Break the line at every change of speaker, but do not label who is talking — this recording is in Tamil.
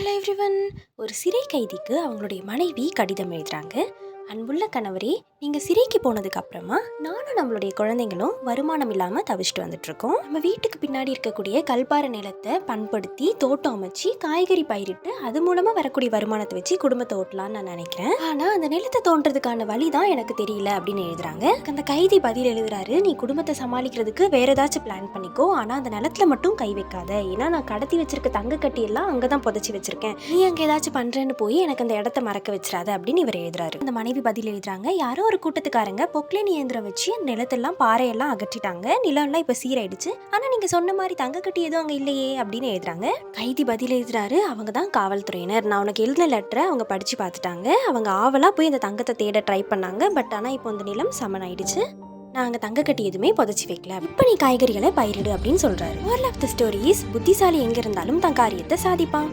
Hello everyone. ஒரு சிறை கைதிக்கு அவங்களுடைய மனைவி கடிதம் எழுதுறாங்க. அன்புள்ள கணவரே, நீங்கள் சிறைக்கு போனதுக்கு அப்புறமா நானும் நம்மளுடைய குழந்தைங்களும் வருமானம் இல்லாமல் தவிச்சிட்டு வந்துட்டு இருக்கோம். நம்ம வீட்டுக்கு பின்னாடி இருக்கக்கூடிய கல்பாறை நிலத்தை பண்படுத்தி தோட்டம் அமைச்சு காய்கறி பயிரிட்டு அது மூலமாக வரக்கூடிய வருமானத்தை வச்சு குடும்பத்தை ஓட்டலான்னு நான் நினைக்கிறேன். ஆனால் அந்த நிலத்தை தோன்றதுக்கான வழி தான் எனக்கு தெரியல அப்படின்னு எழுதுறாங்க. அந்த கைதி பதில் எழுதுறாரு, நீ குடும்பத்தை சமாளிக்கிறதுக்கு வேற ஏதாச்சும் பிளான் பண்ணிக்கோ, ஆனால் அந்த நிலத்துல மட்டும் கை வைக்காத. ஏன்னா நான் கடத்தி வச்சிருக்க தங்க கட்டி எல்லாம் அங்கதான் புதைச்சி வச்சிருக்கேன். நீ அங்க ஏதாச்சும் பண்றேன்னு போய் எனக்கு அந்த இடத்த மறக்க வச்சிடாத அப்படின்னு இவர் எழுதுறாரு. அந்த மனைவி பதில் எழுதுறாங்க, யாரோ ஒரு கூட்டத்துக்காரங்க பொக்லைன் இயந்திரம் வச்சு நிலத்தெல்லாம் பாறையெல்லாம் அகற்றிட்டாங்க, நிலம்லாம் இப்ப சீராயிடுச்சு, ஆனா நீங்க சொன்ன மாதிரி தங்க கட்டி எதுவும் அங்க இல்லையே அப்படின்னு எழுதுறாங்க. கைதி பதில் எழுதுறாரு, அவங்க தான் காவல்துறையினர், நான் உனக்கு எழுதின லெட்டரை அவங்க படிச்சு பார்த்துட்டாங்க, அவங்க ஆவலா போய் இந்த தங்கத்தை தேட ட்ரை பண்ணாங்க, பட் ஆனா இப்போ இந்த நிலம் சமனாயிடுச்சு, நாங்க தங்க கட்டி எதுவுமே புதைச்சி வைக்கல, இப்ப நீ காய்கறிகளை பயிரிடு அப்படின்னு சொல்றாரு. Moral of the story is, புத்திசாலி எங்க இருந்தாலும் தன் காரியத்தை சாதிப்பான்.